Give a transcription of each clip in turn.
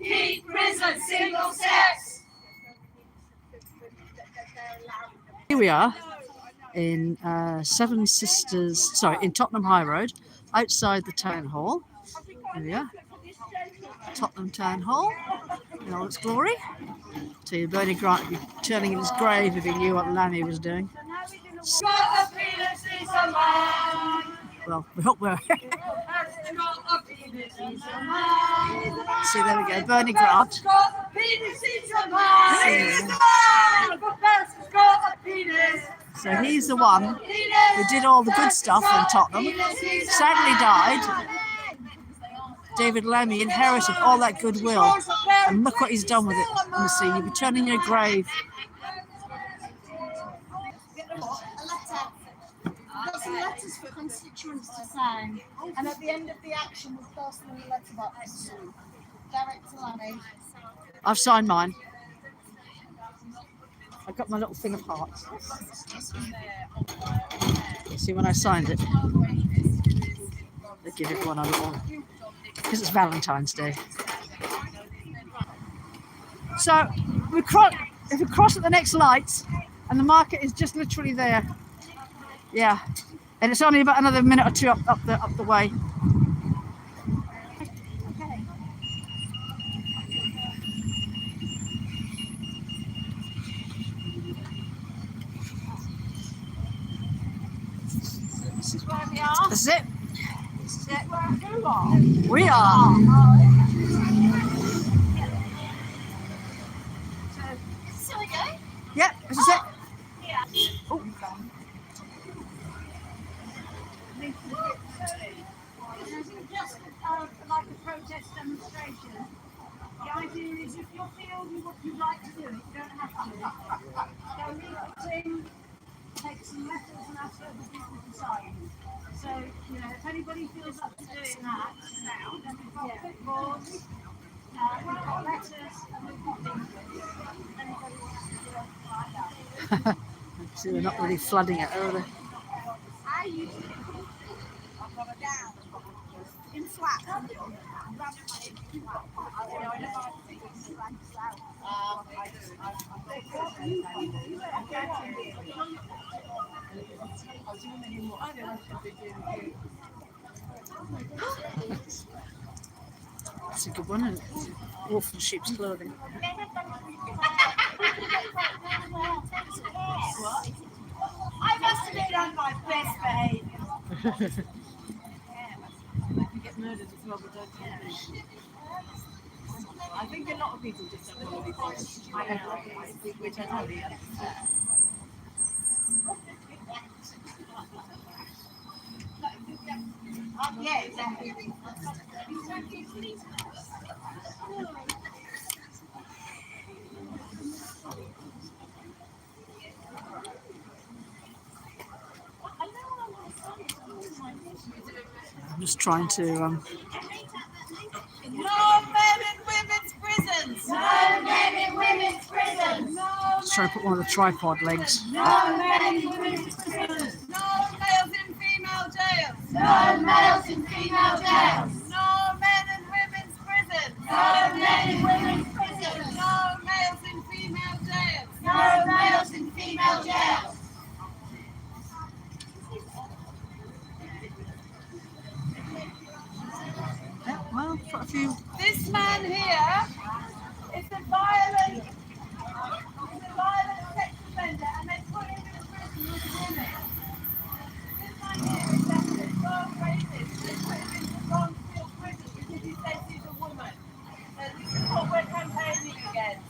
Keep prison single sex. Here we are in Seven Sisters, sorry, in Tottenham High Road, outside the town hall. Here we are, Tottenham Town Hall in all its glory. So Bernie Grant would be turning in his grave if he knew what Lammy was doing. Well, we hope we're. See, there we go, Bernie Grant. So he's the one who did all the good stuff in Tottenham. Sadly died. David Lammy inherited all that goodwill, and look what he's done with it. Honestly, you'll be turning your grave. I've got some letters for constituents to sign, and at the end of the action, we'll post them in the letterbox. Direct to Lammy. I've signed mine. I've got my little thing of hearts. See, when I signed it, they give everyone a little, because it's Valentine's Day. So if we cross at the next lights, and the market is just literally there. Yeah, and it's only about another minute or two up the way. This is where we are. This is it. This is it where you are. We are. So we go. Yep, this is it. Yeah. Oh. Just like a protest demonstration. The idea is if you feel you'd like to do it, you don't have to. Go meet the team, take some letters and ask other people to sign. So, if anybody feels up to doing that, then we've got clipboards, we've got letters, and we've got things. Anybody wants to do anything like that. See, they're not really flooding it, are they? I usually I've got it down. In flat. That's a good one, isn't it? Wolf in sheep's clothing. I must have done my best behaviour. You get murdered as well, but don't you? I think a lot of people just don't want to be punished. Which I totally understand. Yeah, exactly. I'm just trying to No men in women's prisons! No men in women's prisons! just trying to put one of the tripod legs. No men in women's prisons! No males in female jails! No males in female jails! No men in women's prisons! No men in women's prisons! No males in female jails! No males in female jails! Yeah, well, quite a few. This man here is a violent sex offender, and they put him in prison with women. This man here is definitely so racist. They put him into Bronzefield prison because he says he's a woman. And this is what we're campaigning against.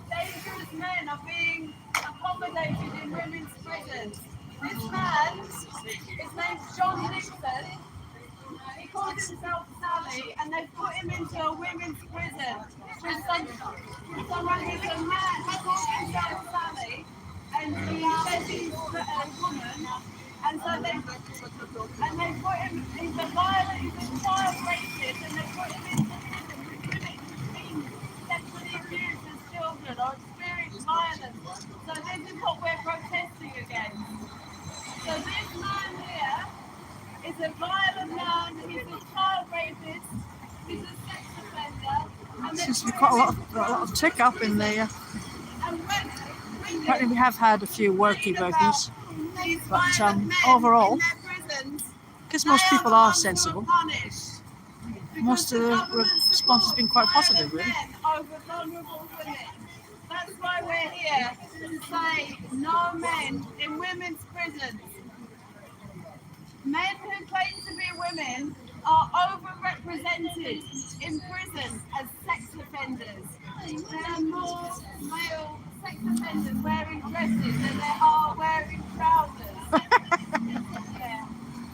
Dangerous men are being accommodated in women's prisons. This man, his name's John Nixon. He calls himself Sally, and they've put him into a women's prison with someone who's a man. He calls himself Sally, and he says he's a woman, and so they put him. He's a violent, he's a child rapist, and they put him into prison with women who've been sexually abused as children or experienced violence. So this is what we're protesting against. So this man here is a violent man, he's a child rapist, he's a sex offender, and they seems to be quite a lot of tick up in the. Apparently, we have had a few workies, but overall, because most people are sensible, most of the response has been quite positive, really. That's why we're here to say no men in women's prisons. Men who claim to be women are overrepresented in prison as sex offenders. There are more male sex offenders wearing dresses than there are wearing trousers. Yeah,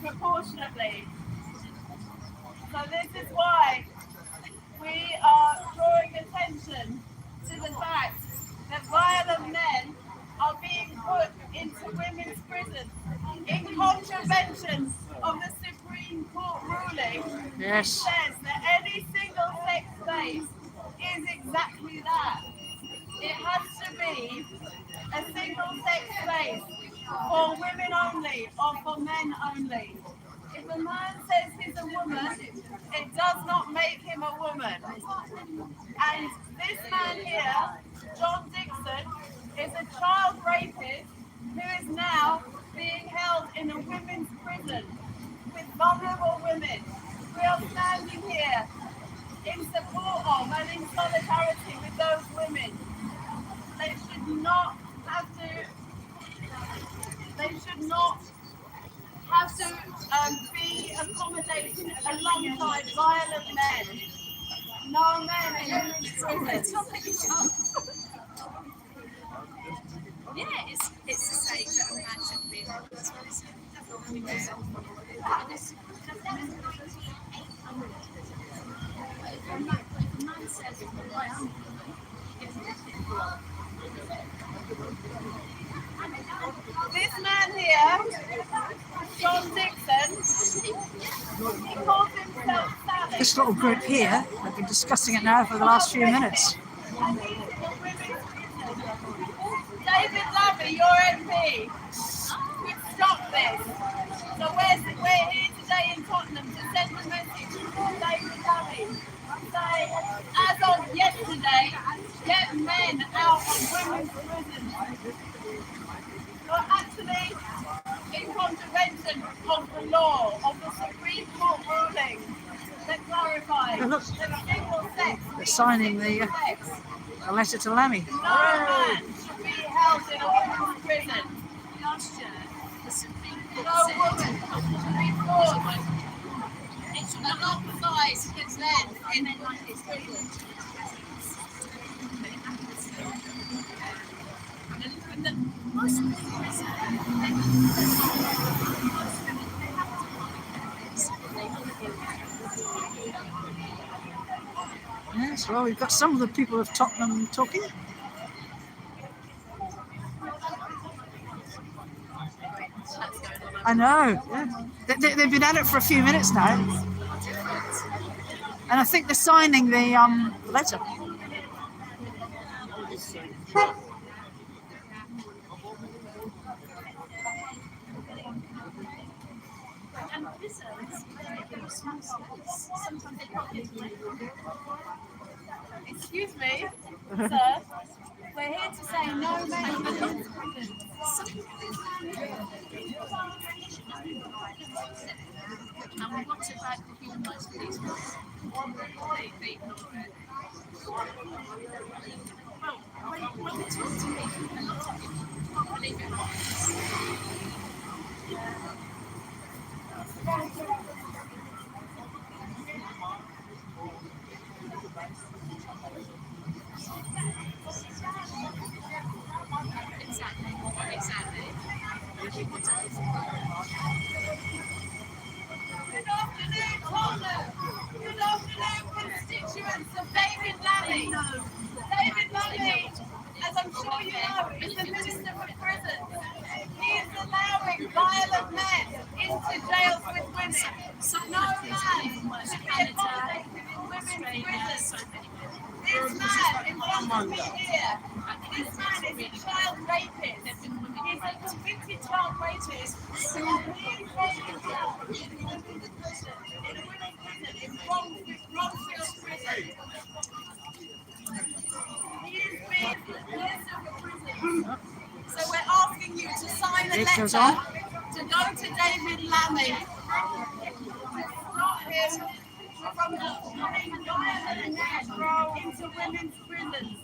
proportionately. So this is why we are drawing attention to the fact that violent men are being put into women's prisons in contravention of the Supreme Court ruling. Yes. It says that any single sex space is exactly that. It has to be a single sex space for women only or for men only. If a man says he's a woman, it does not make him a woman. And this man here, John Dixon, is a child rapist who is now being held in a women's prison with vulnerable women. We are standing here in support of and in solidarity with those women. They should not have to be accommodated alongside violent men. No men in women's prisons. Yeah, it's to say that a man shouldn't be in women's prison. This man here, John Dixon, he calls himself Sally. This little group here, I've been discussing it now for the last few minutes. And he's in a women's prison. David Lammy, your MP, could stop this. So we're here today in Tottenham to send a message to David Lammy. Say, as of yesterday, get men out of women's prisons. You're actually in contravention of the law, of the Supreme Court ruling that clarifies that single sex They're signing the letter to Lammy. no man should be held in a women's prison. Last year, the Supreme Court No woman should be forced alongside men in women's prison. Yes, well, we've got some of the people of Tottenham talking. I know, yeah. They've been at it for a few minutes now. And I think they're signing the letter. And prisons, sometimes they can't get away. Excuse me, sir. We're here to say no men in women's prison. And we want to back the human rights police. They ignore it. Well, when we talk to people, a lot of people can't believe it. Exactly. Good afternoon, Tottenham. Good afternoon, constituents of David Lammy. David Lammy, as I'm sure you know, is the Minister for Prisons. He is allowing violent men into jails with women. No man should be accommodated in women's prisons. This man in front of me here, this man is a child rapist. He's a convicted child rapist. And he is taken out in women's prison, in Bromfield Prison. goes letter on. to go to David Lammy to stop him from putting violent men into women's prisons.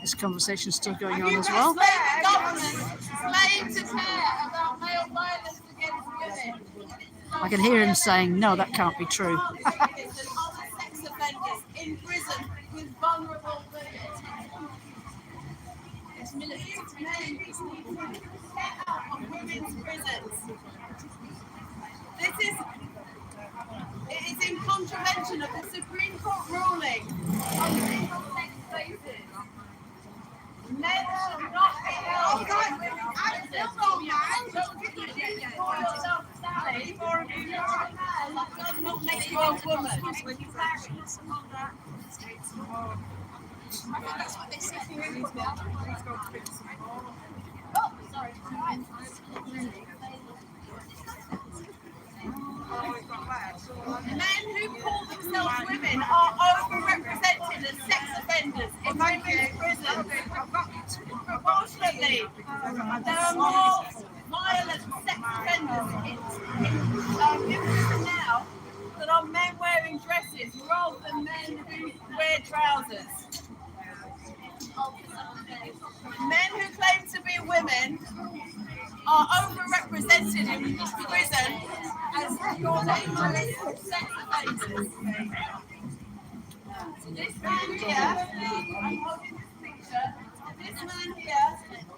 This conversation's still going Have on you as well. persuaded the government slain to care about male violence against women? I can hear him saying, no, that can't be true. Rapists and other sex offenders in prison with vulnerable women. It's militant men who get out of women's prisons. It is in contravention of the Supreme Court ruling on single-sex basis. Men should not be held in women's prisons. Just because you call yourself Sally, or if you're a man, that does not make you a woman. I think that's what they said. Oh, sorry. Men who call themselves women are overrepresented as sex offenders in women's prisons. Proportionately, there are more violent sex offenders in prison now that are men wearing dresses rather than men who wear trousers. Men who claim to be women are overrepresented in prison as dangerous sex offenders. This man here, I'm holding this picture, this man here,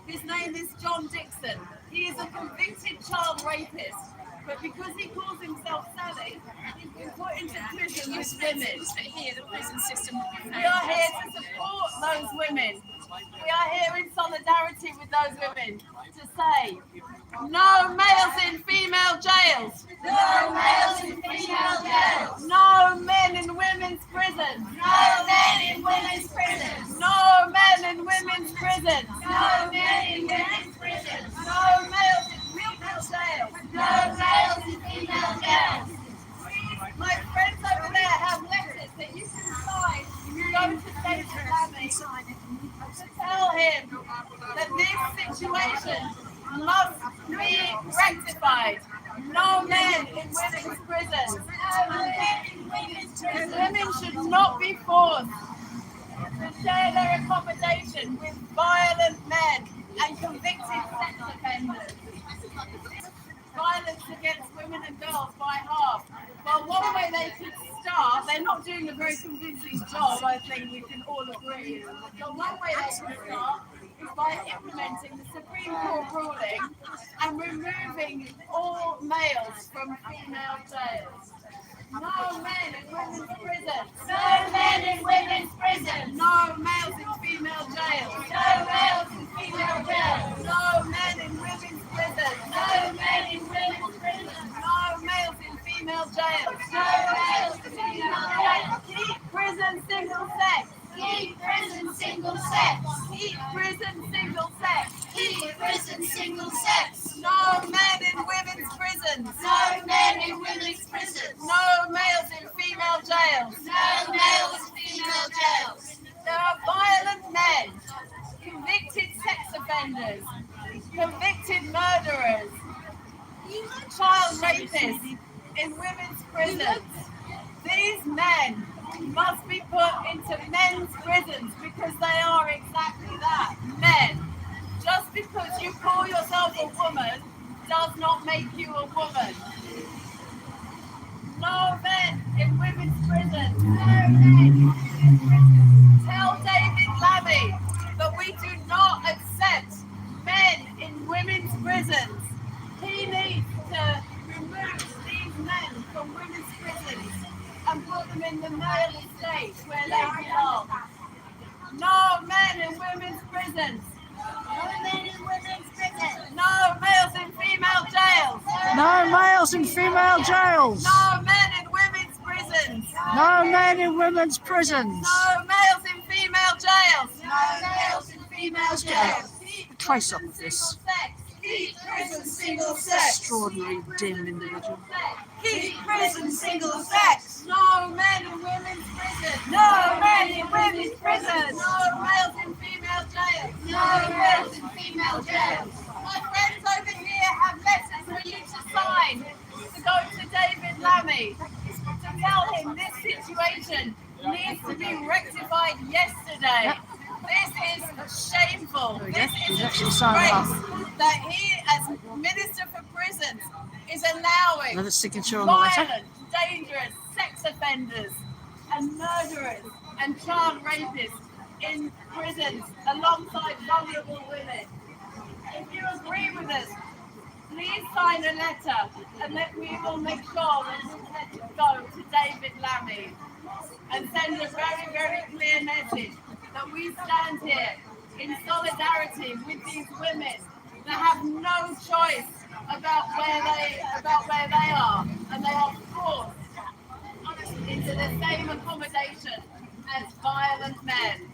his name is John Dixon. He is a convicted child rapist, but because he calls himself Sally, he's been put into prison with women. Here, the prison system. We are here to support those women. We are here in solidarity with those women to say, no males in female jails. No males in female jails. No men in women's prisons. No men in women's prisons. No men in women's prisons. No men in women's prisons. No males in female jails. No males in female jails. My friends over there have letters that you can sign if you go to David Lammy to tell him that this situation must be rectified. No men in women's prisons. Women should not be forced to share their accommodation with violent men and convicted sex offenders. Violence against women and girls by half. Well, one way they could start, they're not doing a very convincing job, I think we can all agree. But one way they could start is by implementing the Supreme Court ruling and removing all males from female jails. No men in women's prisons. No men in women's prisons. No males in female jails. No males in female jails. No men in women's prisons. No men in women's prisons. No males in female jails. No males in female jails. Keep prison single sex. Keep prison single sex. Keep prison single sex. Keep prison single sex. No men in women's prisons. No men in women's prisons. No males in female jails. No males in female jails. There are violent men, convicted sex offenders, convicted murderers, child rapists in women's prisons. These men must be put into men's prisons because they are exactly that, men. Just because you call yourself a woman does not make you a woman. No men in women's prisons. No men in women's prisons. Tell David Lammy that we do not accept men in women's prisons. He needs to remove these men from women's prisons and put them in the male estate where they belong. No men in women's prisons. No men in women's prisons. No males in female jails. No males in female jails. No men in women's prisons. No men in women's prisons. No males in female jails. No males in female jails. Keep Close up prison of this. single sex. Keep prison single sex. Extraordinary dim individual. Keep Prison single sex. No men in women's prisons. No men in women's prisons. No males in female jails. No males in female jails. My friends over here Lammy to tell him this situation needs to be rectified yesterday. This is shameful. This is a disgrace that he, as Minister for Prisons, is allowing Another signature on the letter. violent, dangerous sex offenders and murderers and child rapists in prisons alongside vulnerable women. If you agree with us, please sign a letter and that we will make sure that this letter goes to David Lammy and send a very, very clear message that we stand here in solidarity with these women that have no choice about where they are, and they are forced into the same accommodation as violent men.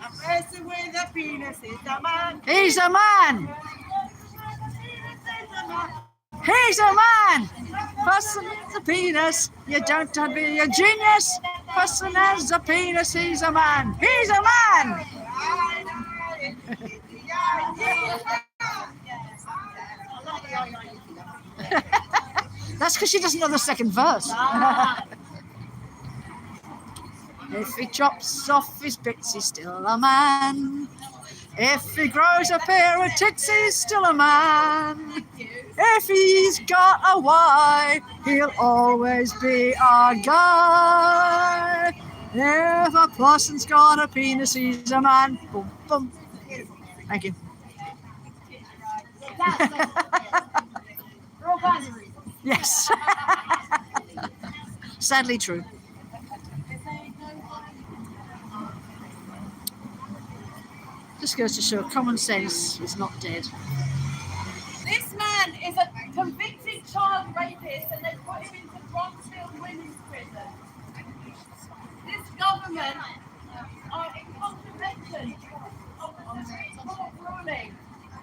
A person with a penis is a man. He's a man! He's a man! Person with a penis, you don't have to be a genius. Person has a penis, he's a man. He's a man! That's because she doesn't know the second verse. If he chops off his bits, he's still a man. If he grows a pair of tits, he's still a man. If he's got a Y, he'll always be a guy. If a person's got a penis, he's a man. Boom, boom. Thank you. Yes. Sadly true. Just goes to show common sense is not dead. This man is a convicted child rapist and they put him into Bronxfield Women's Prison. This government are in contravention of the court ruling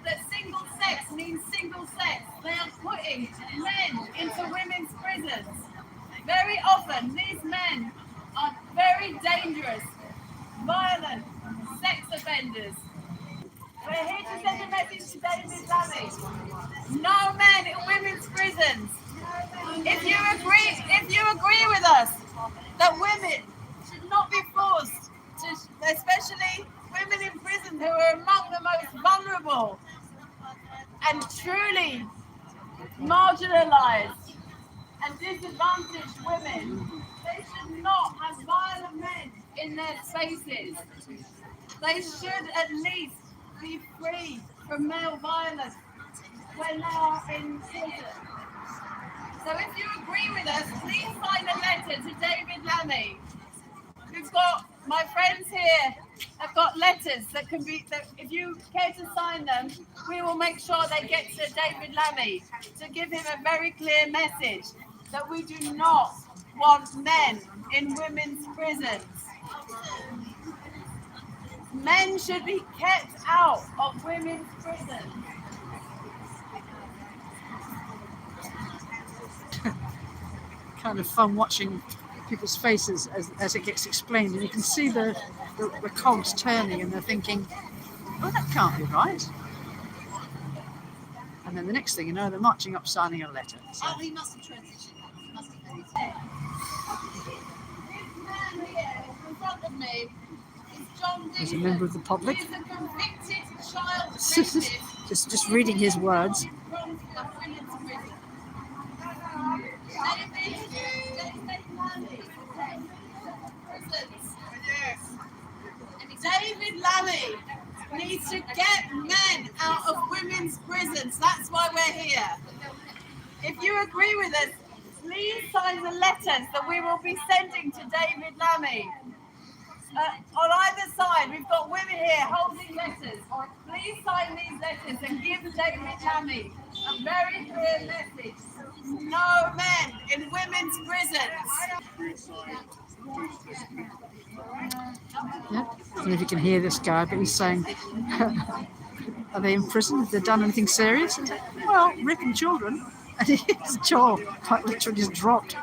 that single sex means single sex. They are putting men into women's prisons. Very often these men are very dangerous, violent sex offenders. We're here to send a message to David Lammy. No men in women's prisons. If you agree with us that women should not be forced to, especially women in prison who are among the most vulnerable and truly marginalized and disadvantaged women, they should not have violent men in their spaces. They should at least be free from male violence when they are in prison. So if you agree with us, please sign a letter to David Lammy. We've got, my friends here have got letters that can be, that if you care to sign them, we will make sure they get to David Lammy to give him a very clear message that we do not want men in women's prisons. Men should be kept out of women's prisons. Kind of fun watching people's faces as it gets explained, and you can see the cogs turning and they're thinking, oh, that can't be right. And then the next thing you know, they're marching up signing a letter. So. Oh, he must have transitioned. He must have transitioned. This man here in front of me is John As a member of the public. He's a convicted child rapist. just reading his words. David Lammy needs to get men out of women's prisons. That's why we're here. If you agree with us, please sign the letters that we will be sending to David Lammy. On either side, we've got women here holding letters. Please sign these letters and give David Lammy a very clear message. No men in women's prisons. Yeah. I don't know if you can hear this guy, but he's saying, are they in prison? Have they done anything serious? He's like, well, raping children. And his jaw quite literally just dropped.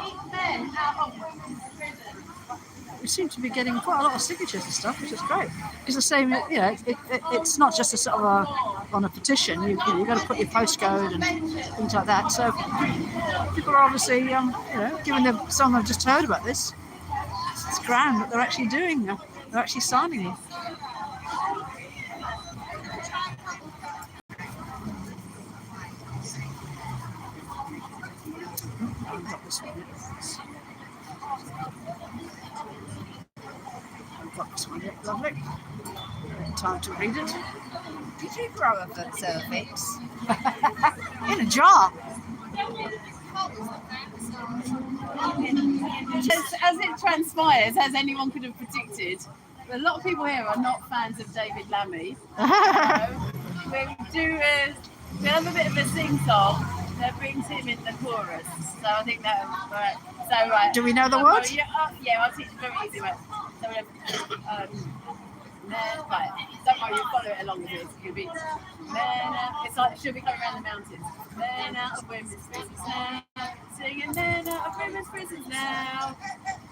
Keep men out of women's prisons. seem to be getting quite a lot of signatures and stuff, which is great. Because the same, it's not just a sort of on a petition. You've got to put your postcode and things like that. So people are obviously, given some have just heard about this. It's grand what they're actually doing. They're actually signing it. I've got this one. I've got this one. Yep, lovely. Time to read it. Did you grow up at cervix? In a jar. As it transpires, as anyone could have predicted, a lot of people here are not fans of David Lammy. We have a bit of a sing-song that brings him in the chorus. So I think that right. So right. Do we know the words? Yeah, I'll teach you very easy words. So we have right. Don't worry, you follow it along with it. You'll be it's like she'll be going around the mountains. Men out of women's prisons now, singing men out of women's prisons now,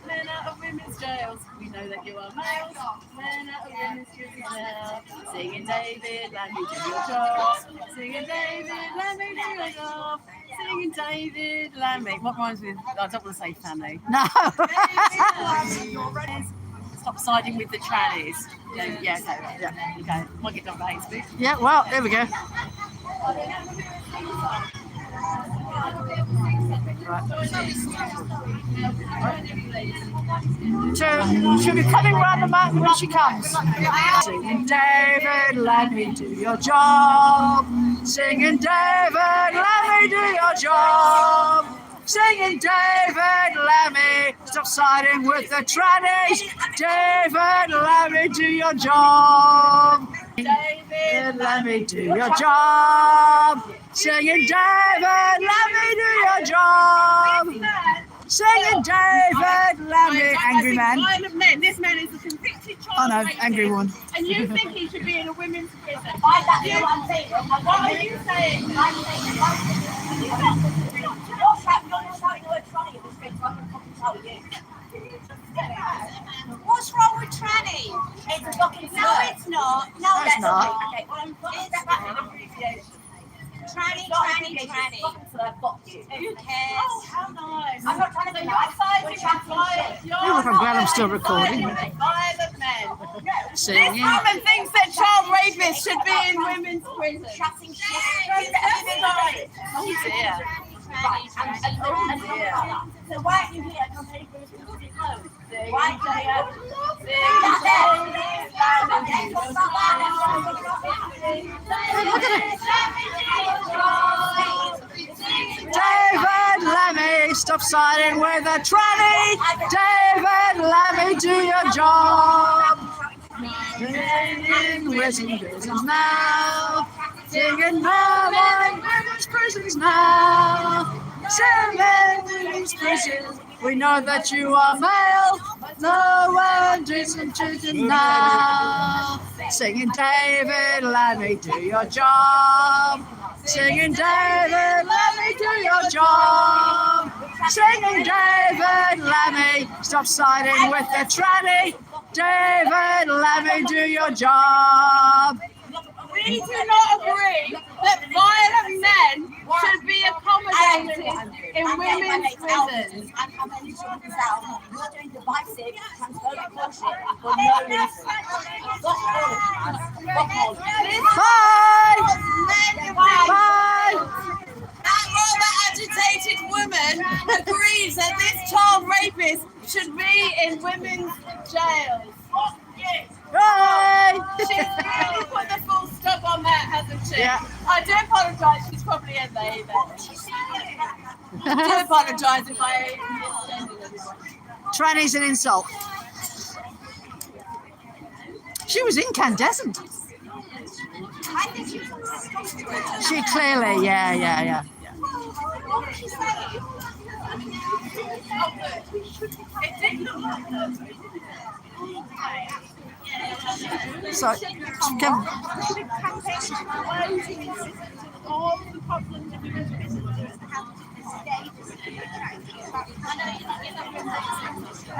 men out of women's jails. We know that you are males. Men out of women's prisons now, singing David Lammy, do your job. Singing David Lammy, do your job. Singing David Lammy. What rhymes with? I don't want to say family. No. Stop siding with the trannies. Yeah, okay. Might get done for hate speech. Yeah, well, there we go. She'll be coming round the mountain when she comes. Singing David, let me do your job. Singing David, let me do your job. Singing David, let me stop siding with the trannies. David, let me do your job. David, let me do your job. Singing David, let me do your job. Singing David, let me, angry man. Violent men. This man is a convicted child. Oh no, angry one. And you think he should be in a women's prison? What are you saying? What's wrong with tranny? It's a fucking no, it's not. No, it's not. Okay, well, I'm tranny. Who cares? Oh, how nice. I'm not trying to be nice. I'm glad I'm still recording. Violent men. This Singing. woman thinks that child rapists should be in women's prison. Chatting shit. Oh dear. Right, so why are you here comparing with his clothes? Why are you David, let me stop siding with a tranny. David, let me do your job. Singing prisons now. Singing mama in women's prisons now. Singing women's prisons. We know that you are male. No one decent children now. Singing David, let me do your job. Singing David, let me do your job. Singing David, let me stop siding with the tranny. David, let me do your job. We do not agree that violent men should be accommodated in women's prisons. You're doing divisive, transphobic bullshit for no reason. Bye! Bye! That rather agitated woman agrees that this child rapist should be in women's jails. Bye! She's really put the full stop on that, hasn't she? Yeah. I do apologise, she's probably in there either. I do apologise if I misgendered everybody. Tranny's an insult. She was incandescent. She clearly, yeah. What was she saying? It did look like her. So, All the problems of women's business.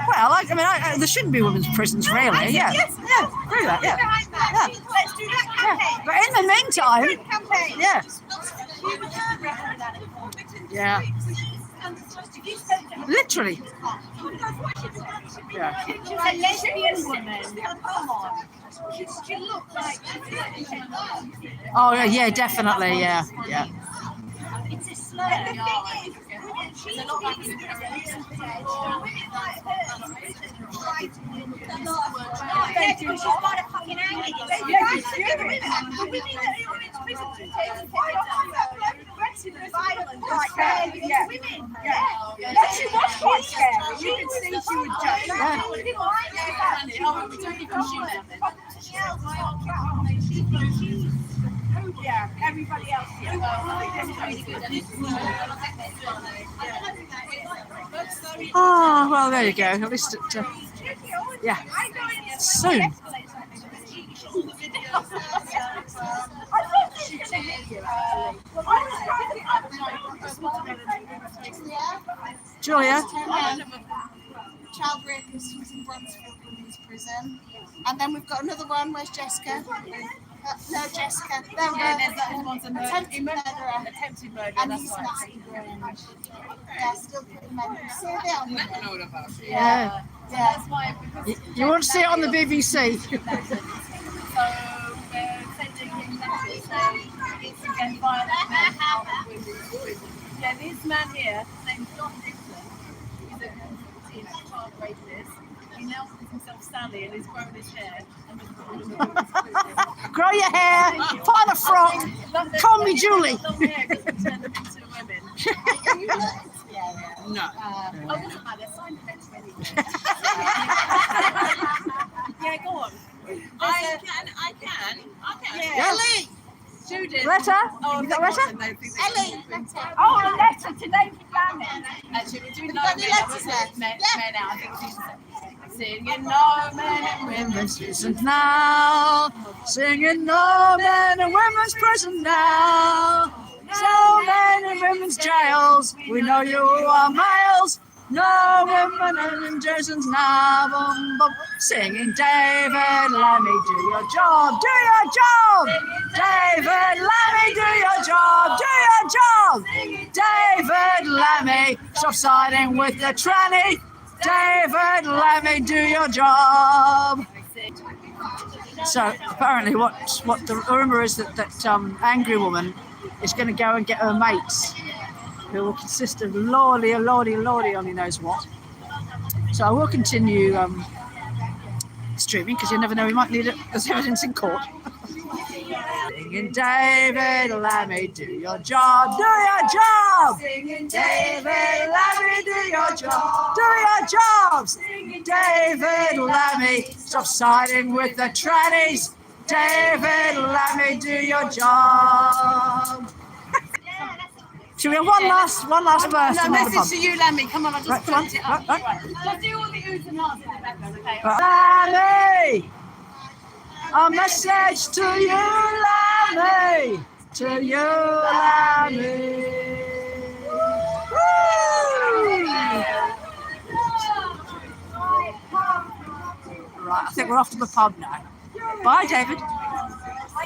Well, there shouldn't be women's prisons, really. Yeah, Yes, yeah, agree with that. Yeah, yeah, Let's do that campaign. but in the meantime, Campaign. yeah, yeah, literally, yeah. She's a lesbian woman. Come on. She looks like Oh yeah, definitely, yeah, yeah. It's a slur. She's a lot like women like her. She's got a fucking angry. The women that are in prison aggressive and violent like women. Yeah. She was quite scary. You can see she would judge. Yeah, everybody else. Oh well, there you go. At least it, yeah, soon. Julia. Child rapist who's in Brunsfield Women's Prison. And then we've got another one. Where's Jessica? No, Jessica. There we go. Attempted murderer. Attempted murder. And he's nasty Grange. Yeah, still pretty men. You see it there on the Yeah. That's why. You won't see it on the BBC. So we're sending him letters saying it's against violent men out of women's prison. Yeah, this man here, his name's John Dixon. He's a child rapist. He now calls himself Sally and he's grown his hair and was put in the women's prison. Grow your hair, put on a frock, call me Julie. Long hair doesn't turn them into women. No. Oh, doesn't matter. Sign the letter anyway. Yeah, go on. I can. Yeah. Ellie! Judith. Letter? Oh, You got a letter? Ellie! Oh, a letter to David Lammy. Actually, do we know got any letters men left? men Yeah. out? I think she's singing no men and women. Women's prison now, singing no men in women's prison now. So men in women's jails, we know you are males. No women in prisons now, boom, boom. Singing David Lammy, do your job, do your job. David Lammy, do your job, do your job. David Lammy, stop siding with the tranny. David Lammy, do your job. So apparently, what the rumour is that angry woman is going to go and get her mates, who will consist of lordy, only knows what. So I will continue streaming because you never know, we might need it as evidence in court. Singing David Lammy, do your job, do your job. Singing David Lammy, do your job, do your job. Singing David Lammy, stop siding with the trannies. David Lammy, do your job. Should we have one last verse? No, message to you, Lammy. Come on, I just Right, put it up. right. Just do all the oohs and ahs in the background, okay? Lammy! A message to you, Lammy! To you, Lammy! Woo! Right, I think we're off to the pub now. Bye, David.